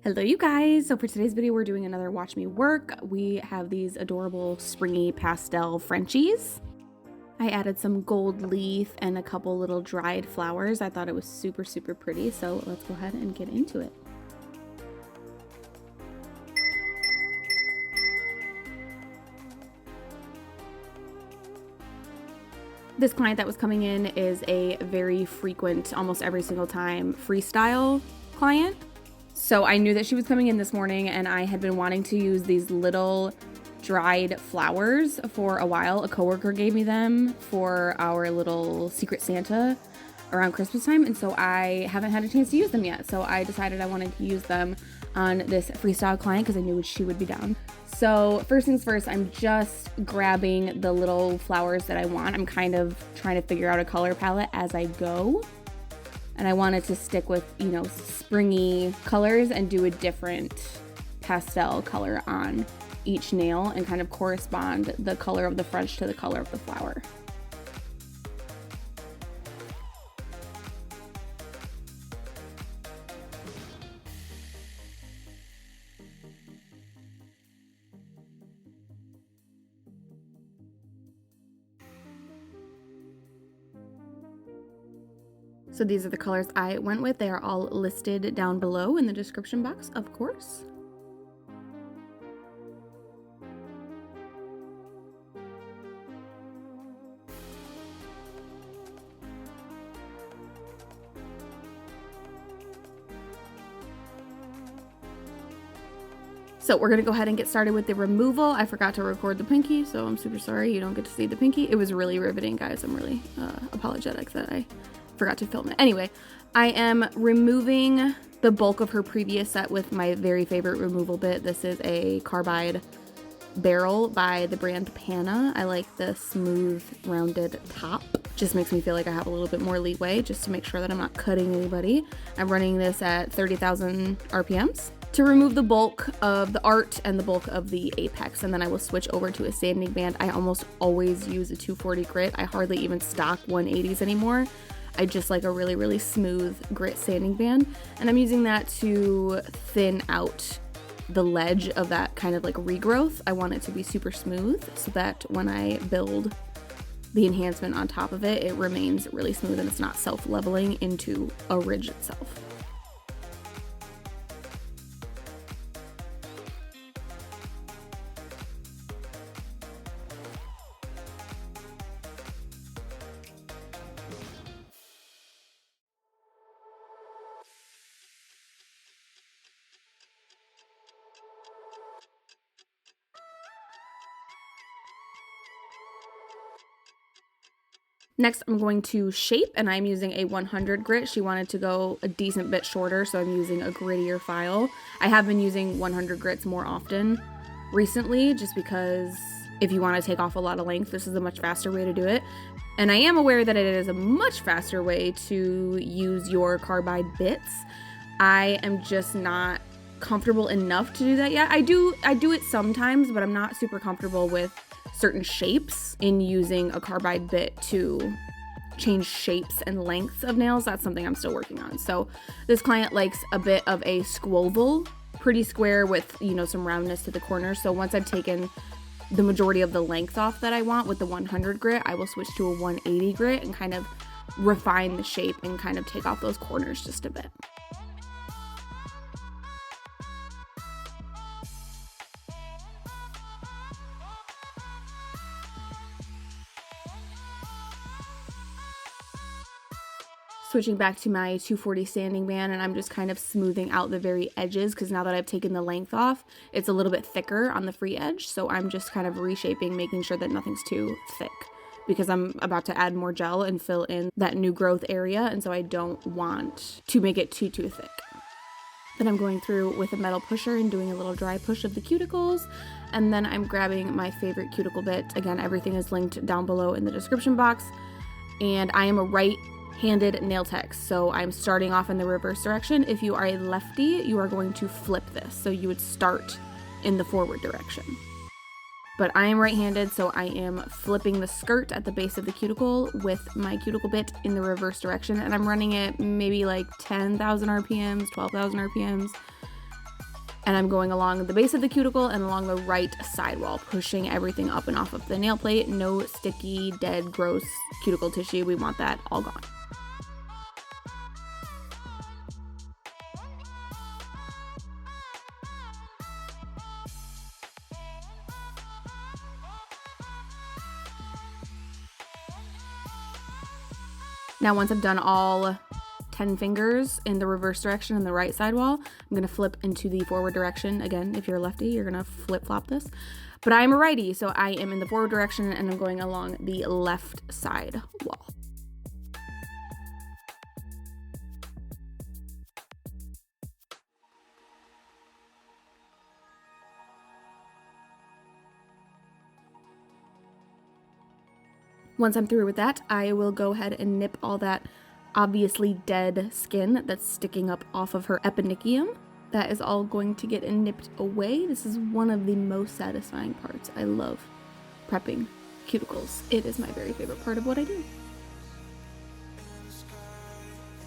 Hello you guys! So for today's video we're doing another watch me work. We have these adorable springy pastel Frenchies. I added some gold leaf and a couple little dried flowers. I thought it was super pretty, so let's go ahead and get into it. This client that was coming in is a very frequent, almost every single time, freestyle client. So I knew that she was coming in this morning and I had been wanting to use these little dried flowers for a while. A coworker gave me them for our little Secret Santa around Christmas time, and so I haven't had a chance to use them yet. So I decided I wanted to use them on this freestyle client because I knew she would be down. So first things first, I'm just grabbing the little flowers that I want. I'm kind of trying to figure out a color palette as I go. And I wanted to stick with, springy colors and do a different pastel color on each nail and kind of correspond the color of the French to the color of the flower. So these are the colors I went with. They are all listed down below in the description box, of course. So we're gonna go ahead and get started with the removal. I forgot to record the pinky, so I'm super sorry you don't get to see the pinky. It was really riveting, guys. I'm really apologetic that I forgot to film it. Anyway, I am removing the bulk of her previous set with my very favorite removal bit. This is a carbide barrel by the brand Canon. I like the smooth rounded top. Just makes me feel like I have a little bit more leeway just to make sure that I'm not cutting anybody. I'm running this at 30,000 RPMs. To remove the bulk of the art and the bulk of the apex, and then I will switch over to a sanding band. I almost always use a 240 grit. I hardly even stock 180s anymore. I just like a really smooth grit sanding band, and I'm using that to thin out the ledge of that kind of like regrowth. I want it to be super smooth so that when I build the enhancement on top of it, it remains really smooth and it's not self-leveling into a ridge itself. Next, I'm going to shape, and I'm using a 100 grit. She wanted to go a decent bit shorter, so I'm using a grittier file. I have been using 100 grits more often recently, just because if you want to take off a lot of length, this is a much faster way to do it. And I am aware that it is a much faster way to use your carbide bits. I am just not comfortable enough to do that yet. I do it sometimes, but I'm not super comfortable with certain shapes in using a carbide bit to change shapes and lengths of nails. That's something I'm still working on. So this client likes a bit of a squoval, pretty square with, some roundness to the corners. So once I've taken the majority of the length off that I want with the 100 grit, I will switch to a 180 grit and kind of refine the shape and kind of take off those corners just a bit. Switching back to my 240 sanding band, and I'm just kind of smoothing out the very edges because now that I've taken the length off, it's a little bit thicker on the free edge. So I'm just kind of reshaping, making sure that nothing's too thick because I'm about to add more gel and fill in that new growth area. And so I don't want to make it too thick. Then I'm going through with a metal pusher and doing a little dry push of the cuticles. And then I'm grabbing my favorite cuticle bit. Again, everything is linked down below in the description box. And I am a right-handed nail tech, so I'm starting off in the reverse direction. If you are a lefty, you are going to flip this. So you would start in the forward direction. But I am right-handed, so I am flipping the skirt at the base of the cuticle with my cuticle bit in the reverse direction, and I'm running it maybe like 10,000 RPMs, 12,000 RPMs. And I'm going along the base of the cuticle and along the right sidewall, pushing everything up and off of the nail plate. No sticky, dead, gross cuticle tissue. We want that all gone. Now, once I've done all 10 fingers in the reverse direction in the right sidewall, I'm gonna flip into the forward direction. Again, if you're a lefty, you're gonna flip flop this. But I'm a righty, so I am in the forward direction and I'm going along the left side wall. Once I'm through with that, I will go ahead and nip all that obviously dead skin that's sticking up off of her eponychium. That is all going to get nipped away. This is one of the most satisfying parts. I love prepping cuticles. It is my very favorite part of what I do.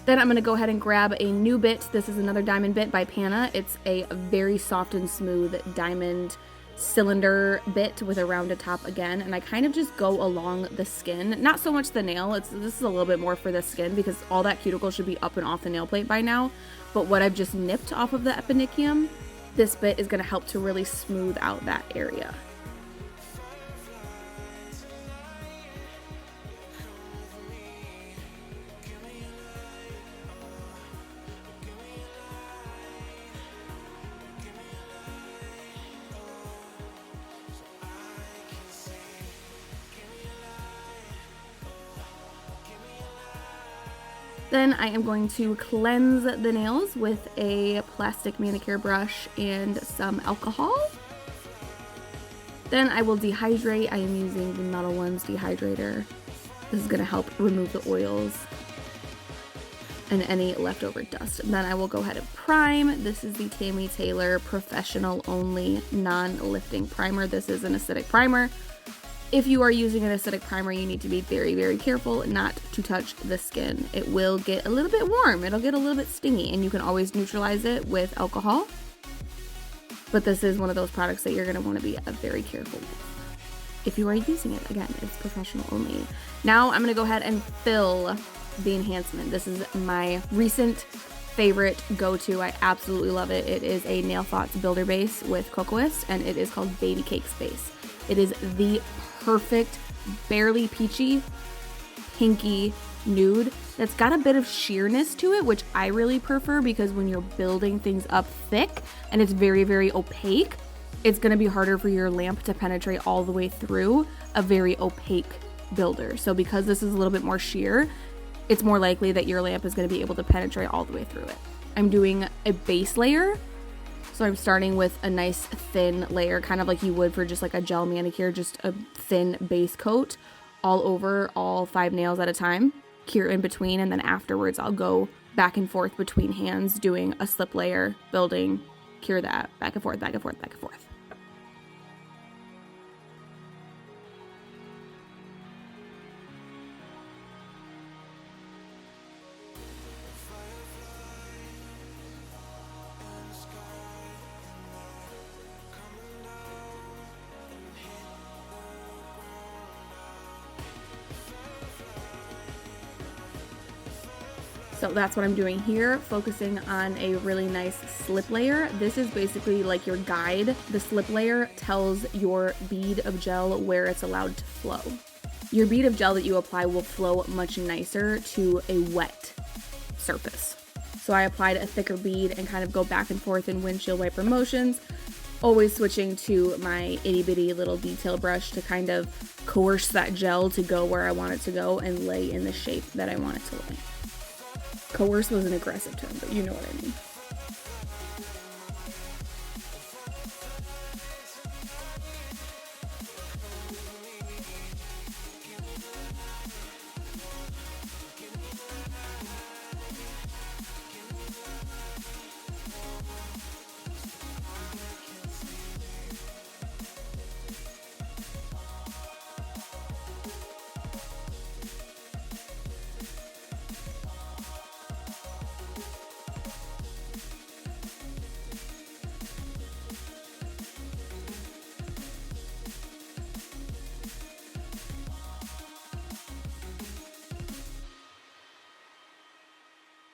Then I'm gonna go ahead and grab a new bit. This is another diamond bit by Pana. It's a very soft and smooth diamond cylinder bit with a rounded top again, and I kind of just go along the skin, not so much the nail. This is a little bit more for the skin because all that cuticle should be up and off the nail plate by now, but what I've just nipped off of the eponychium, this bit is going to help to really smooth out that area. Then I am going to cleanse the nails with a plastic manicure brush and some alcohol. Then I will dehydrate. I am using the Modelones dehydrator. This is going to help remove the oils and any leftover dust. And then I will go ahead and prime. This is the Tammy Taylor Professional Only Non-Lifting Primer. This is an acidic primer. If you are using an acidic primer, you need to be very, very careful not to touch the skin. It will get a little bit warm. It'll get a little bit stingy, and you can always neutralize it with alcohol. But this is one of those products that you're going to want to be very careful with if you are using it. Again, it's professional only. Now I'm going to go ahead and fill the enhancement. This is my recent favorite go-to. I absolutely love it. It is a Nail Thoughts Builder Base with Cocoist, and it is called Baby Cakes Base. It is the perfect, barely peachy, pinky nude that's got a bit of sheerness to it, which I really prefer because when you're building things up thick and it's very, very opaque, it's going to be harder for your lamp to penetrate all the way through a very opaque builder. So because this is a little bit more sheer, it's more likely that your lamp is going to be able to penetrate all the way through it. I'm doing a base layer. So I'm starting with a nice thin layer, kind of like you would for just like a gel manicure, just a thin base coat all over all 5 nails at a time, cure in between, and then afterwards I'll go back and forth between hands doing a slip layer, building, cure that, back and forth, back and forth, back and forth. So that's what I'm doing here, focusing on a really nice slip layer. This is basically like your guide. The slip layer tells your bead of gel where it's allowed to flow. Your bead of gel that you apply will flow much nicer to a wet surface. So I applied a thicker bead and kind of go back and forth in windshield wiper motions, always switching to my itty bitty little detail brush to kind of coerce that gel to go where I want it to go and lay in the shape that I want it to lay. Coerce was an aggressive term, but you know what I mean.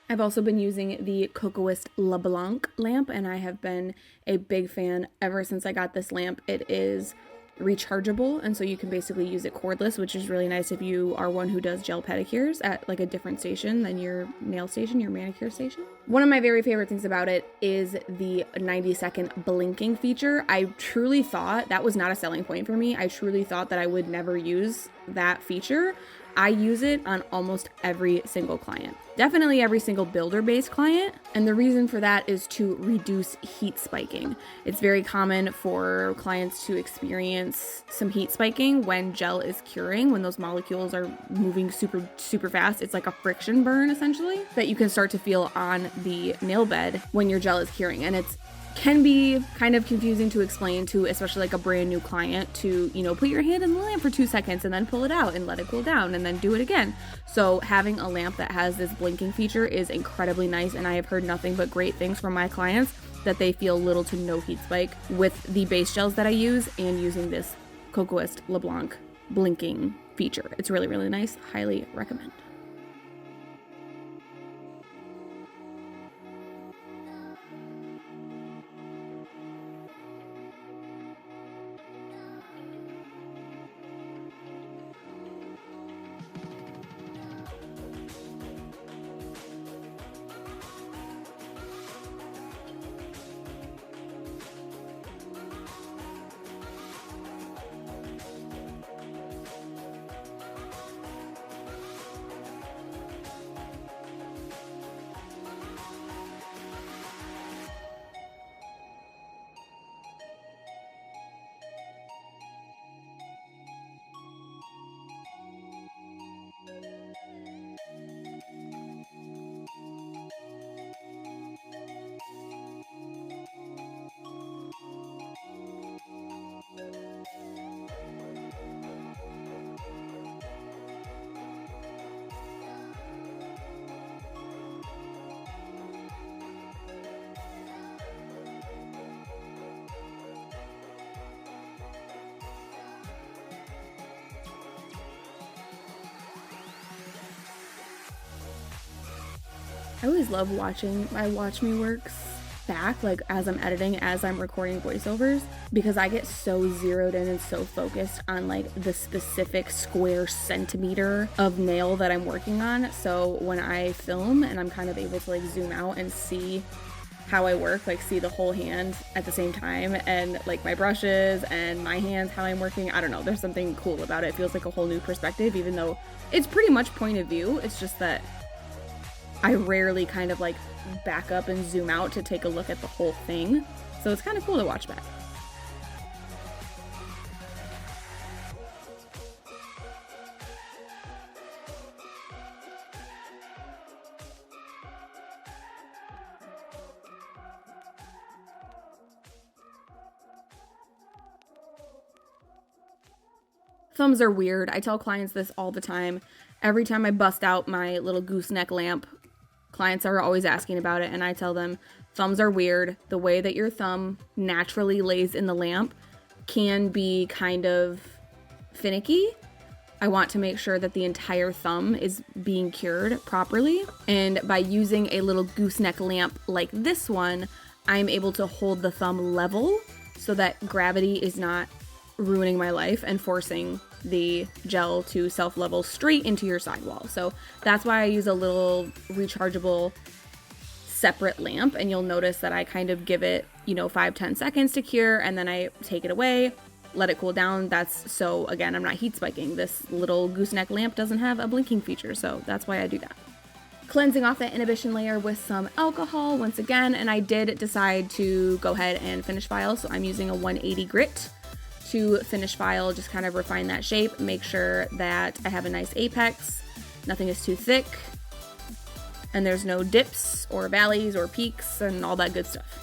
I've also been using the Cocoist LeBlanc lamp, and I have been a big fan ever since I got this lamp. It is rechargeable, and so you can basically use it cordless, which is really nice if you are one who does gel pedicures at like a different station than your nail station, your manicure station. One of my very favorite things about it is the 90-second blinking feature. I truly thought that was not a selling point for me. I truly thought that I would never use that feature. I use it on almost every single client. Definitely every single builder-based client. And the reason for that is to reduce heat spiking. It's very common for clients to experience some heat spiking when gel is curing, when those molecules are moving super, super fast. It's like a friction burn, essentially, that you can start to feel on the nail bed when your gel is curing. And it's can be kind of confusing to explain to, especially like a brand new client, to, you know, put your hand in the lamp for 2 seconds and then pull it out and let it cool down and then do it again. So having a lamp that has this blinking feature is incredibly nice, and I have heard nothing but great things from my clients that they feel little to no heat spike with the base gels that I use and using this Cocoist LeBlanc blinking feature. It's really, really nice. Highly recommend. I always love watching my Watch Me Works back, like as I'm editing, as I'm recording voiceovers, because I get so zeroed in and so focused on like the specific square centimeter of nail that I'm working on. So when I film and I'm kind of able to like zoom out and see how I work, like see the whole hand at the same time, and like my brushes and my hands, how I'm working, I don't know, there's something cool about it. It feels like a whole new perspective, even though it's pretty much point of view. It's just that I rarely kind of like back up and zoom out to take a look at the whole thing. So it's kind of cool to watch back. Thumbs are weird. I tell clients this all the time. Every time I bust out my little gooseneck lamp, clients are always asking about it, and I tell them thumbs are weird. The way that your thumb naturally lays in the lamp can be kind of finicky. I want to make sure that the entire thumb is being cured properly, and by using a little gooseneck lamp like this one, I'm able to hold the thumb level so that gravity is not ruining my life and forcing the gel to self-level straight into your sidewall. So that's why I use a little rechargeable separate lamp, and you'll notice that I kind of give it, 5-10 seconds to cure, and then I take it away, let it cool down. That's so, again, I'm not heat spiking. This little gooseneck lamp doesn't have a blinking feature, so that's why I do that. Cleansing off that inhibition layer with some alcohol once again, and I did decide to go ahead and finish file, so I'm using a 180 grit to finish file, just kind of refine that shape, make sure that I have a nice apex, nothing is too thick, and there's no dips or valleys or peaks and all that good stuff.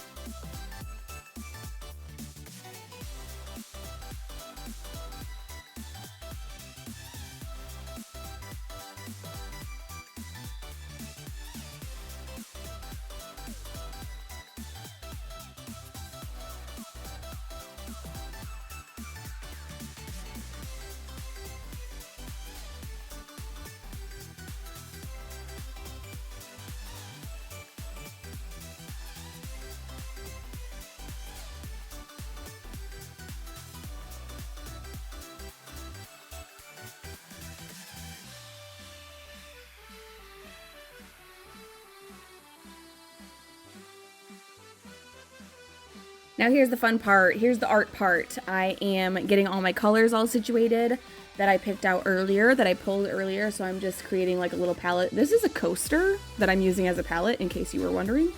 Now here's the fun part. Here's the art part. I am getting all my colors all situated that I picked out earlier, that I pulled earlier. So I'm just creating like a little palette. This is a coaster that I'm using as a palette, in case you were wondering.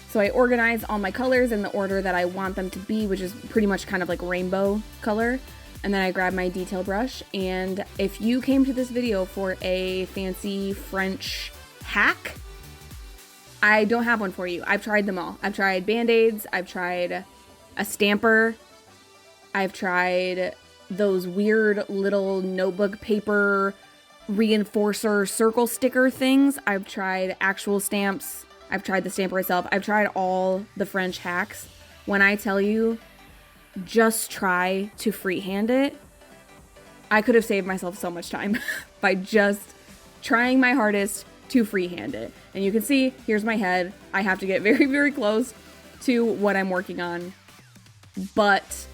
So I organize all my colors in the order that I want them to be, which is pretty much kind of like rainbow color. And then I grab my detail brush. And if you came to this video for a fancy French hack, I don't have one for you. I've tried them all. I've tried Band-Aids. I've tried a stamper. I've tried those weird little notebook paper reinforcer circle sticker things. I've tried actual stamps. I've tried the stamper itself. I've tried all the French hacks. When I tell you, just try to freehand it, I could have saved myself so much time by just trying my hardest to freehand it. And you can see, here's my head. I have to get very, very close to what I'm working on. But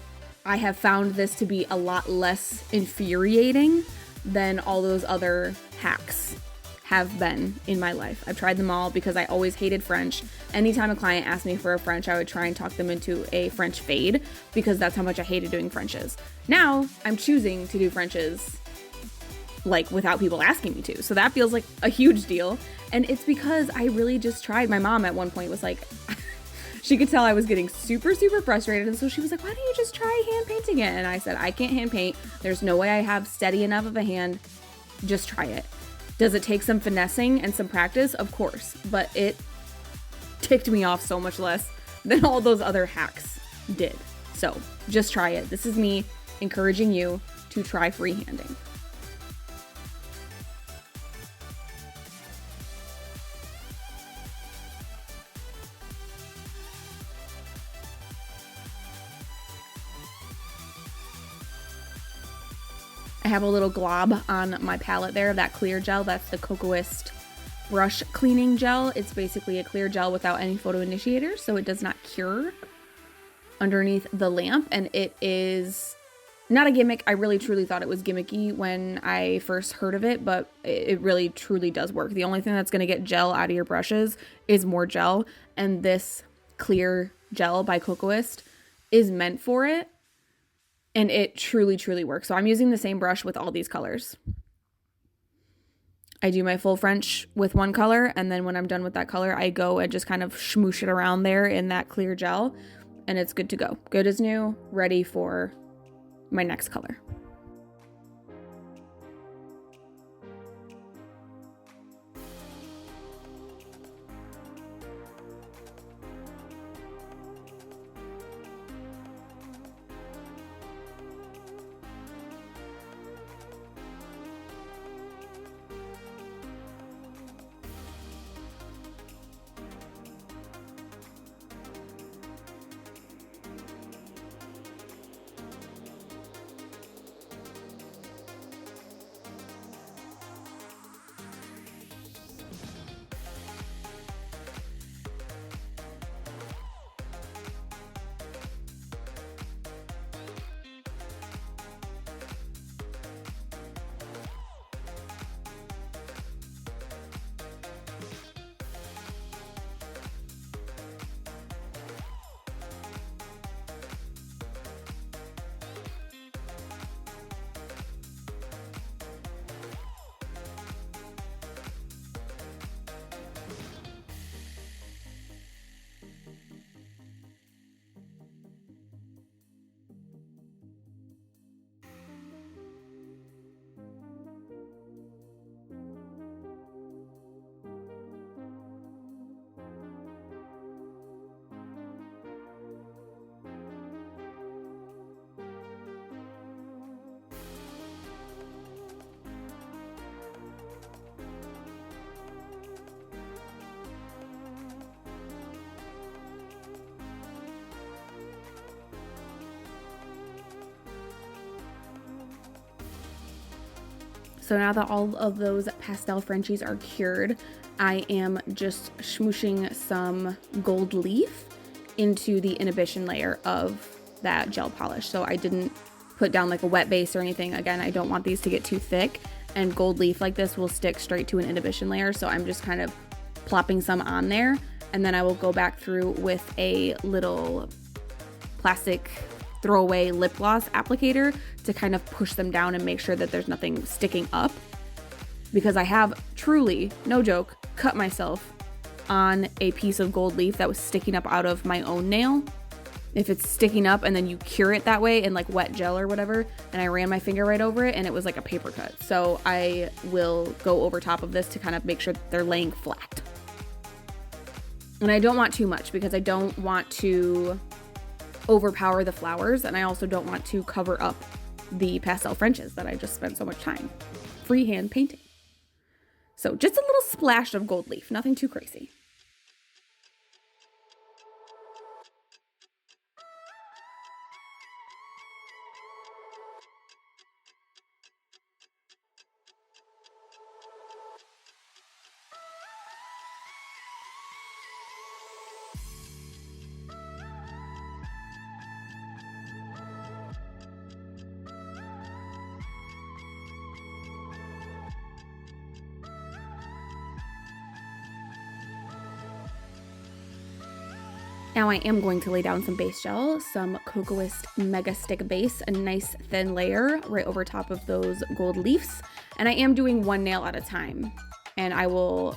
I have found this to be a lot less infuriating than all those other hacks have been in my life. I've tried them all because I always hated French. Anytime a client asked me for a French, I would try and talk them into a French fade because that's how much I hated doing Frenches. Now I'm choosing to do Frenches like without people asking me to. So that feels like a huge deal. And it's because I really just tried. My mom at one point was like, she could tell I was getting super, super frustrated. And so she was like, why don't you just try hand painting it? And I said, I can't hand paint. There's no way I have steady enough of a hand. Just try it. Does it take some finessing and some practice? Of course, but it ticked me off so much less than all those other hacks did. So just try it. This is me encouraging you to try freehanding. I have a little glob on my palette there, that clear gel. That's the Cocoist brush cleaning gel. It's basically a clear gel without any photo initiators, so it does not cure underneath the lamp. And it is not a gimmick. I really truly thought it was gimmicky when I first heard of it, but it really truly does work. The only thing that's going to get gel out of your brushes is more gel, and this clear gel by Cocoist is meant for it. And it truly, truly works. So I'm using the same brush with all these colors. I do my full French with one color, and then when I'm done with that color, I go and just kind of smoosh it around there in that clear gel, and it's good to go. Good as new, ready for my next color. So now that all of those pastel Frenchies are cured, I am just smooshing some gold leaf into the inhibition layer of that gel polish. So I didn't put down like a wet base or anything. Again, I don't want these to get too thick, and gold leaf like this will stick straight to an inhibition layer. So I'm just kind of plopping some on there, And then I will go back through with a little plastic throwaway lip gloss applicator to kind of push them down and make sure that there's nothing sticking up. Because I have truly, no joke, cut myself on a piece of gold leaf that was sticking up out of my own nail. If it's sticking up and then you cure it that way in like wet gel or whatever, and I ran my finger right over it and it was like a paper cut. So I will go over top of this to kind of make sure that they're laying flat. And I don't want too much because I don't want to overpower the flowers, and I also don't want to cover up the pastel Frenchies that I just spent so much time freehand painting. So just a little splash of gold leaf, nothing too crazy. Now I am going to lay down some base gel, some Cocoist Mega Stick Base, a nice thin layer right over top of those gold leaves. And I am doing one nail at a time. And I will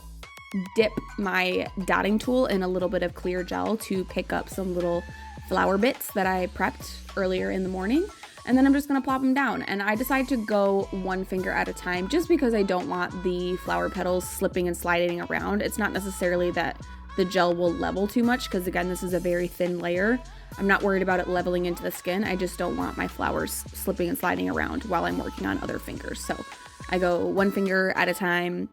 dip my dotting tool in a little bit of clear gel to pick up some little flower bits that I prepped earlier in the morning. And then I'm just gonna plop them down. And I decide to go one finger at a time just because I don't want the flower petals slipping and sliding around. It's not necessarily that the gel will level too much because again, this is a very thin layer. I'm not worried about it leveling into the skin. I just don't want my flowers slipping and sliding around while I'm working on other fingers. So I go one finger at a time.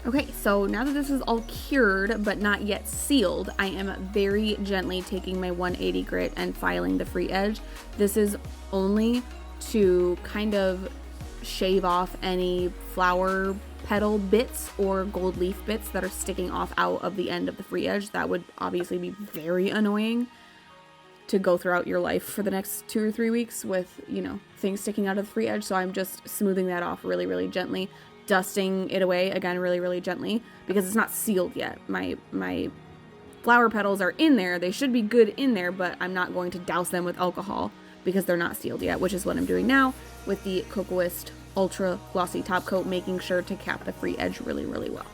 Okay, so now that this is all cured but not yet sealed, I am very gently taking my 180 grit and filing the free edge. This is only to kind of shave off any flower petal bits or gold leaf bits that are sticking off out of the end of the free edge. That would obviously be very annoying to go throughout your life for the next 2 or 3 weeks with, you know, things sticking out of the free edge. So I'm just smoothing that off really, really gently, dusting it away again really, really gently because it's not sealed yet. My flower petals are in there. They should be good in there, but I'm not going to douse them with alcohol because they're not sealed yet, which is what I'm doing now with the Cocoist Ultra Glossy Top Coat, making sure to cap the free edge really, really well.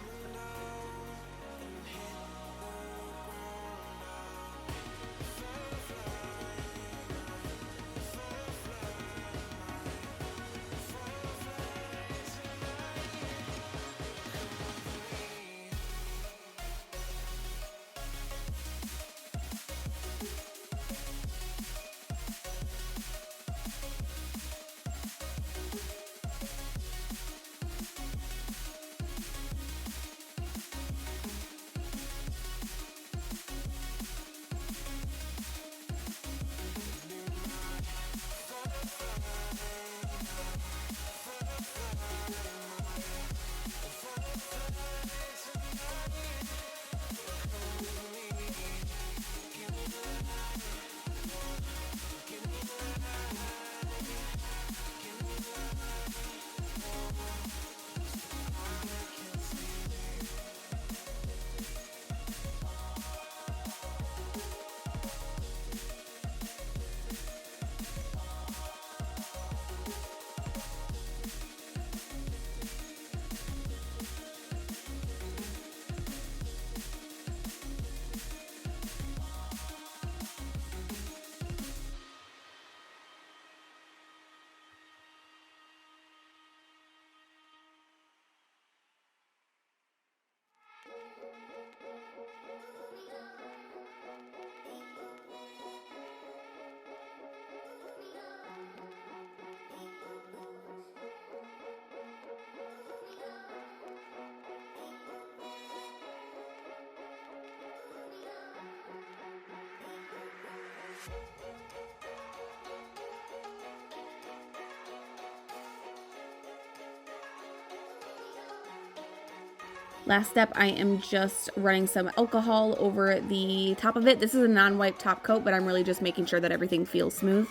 Last step, I am just running some alcohol over the top of it. This is a non-wipe top coat, but I'm really just making sure that everything feels smooth,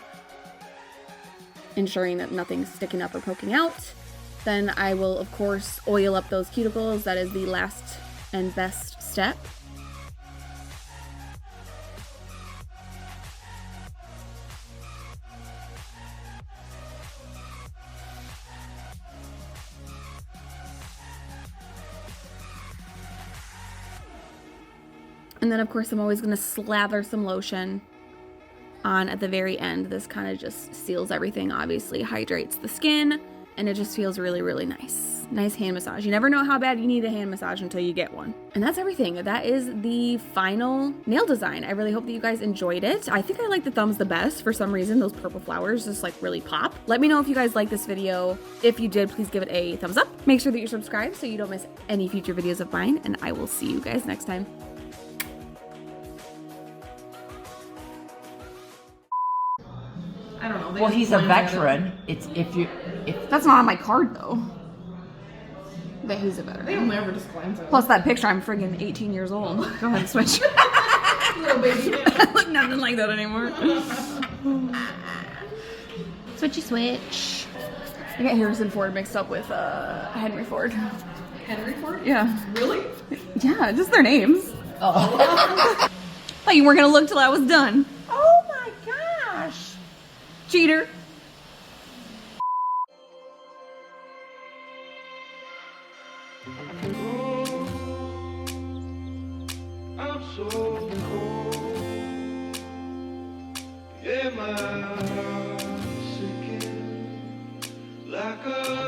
ensuring that nothing's sticking up or poking out. Then I will, of course, oil up those cuticles. That is the last and best step. And then, of course, I'm always going to slather some lotion on at the very end. This kind of just seals everything, obviously hydrates the skin, and it just feels really, really nice. Nice hand massage. You never know how bad you need a hand massage until you get one. And that's everything. That is the final nail design. I really hope that you guys enjoyed it. I think I like the thumbs the best. For some reason, those purple flowers just like really pop. Let me know if you guys like this video. If you did, please give it a thumbs up. Make sure that you're subscribed so you don't miss any future videos of mine, and I will see you guys next time. I don't know. Well, he's a veteran. It's if that's not on my card though. That he's a veteran. They don't ever disclaim it. Plus that picture, I'm friggin' 18 years old. Go ahead and switch. Little baby. I look nothing like that anymore. Switchy switch. I got Harrison Ford mixed up with Henry Ford. Henry Ford? Yeah. Really? Yeah, just their names. oh. Thought you weren't gonna look till I was done. Oh my gosh. Cheater. I'm so cold. Yeah, my heart's sinking like a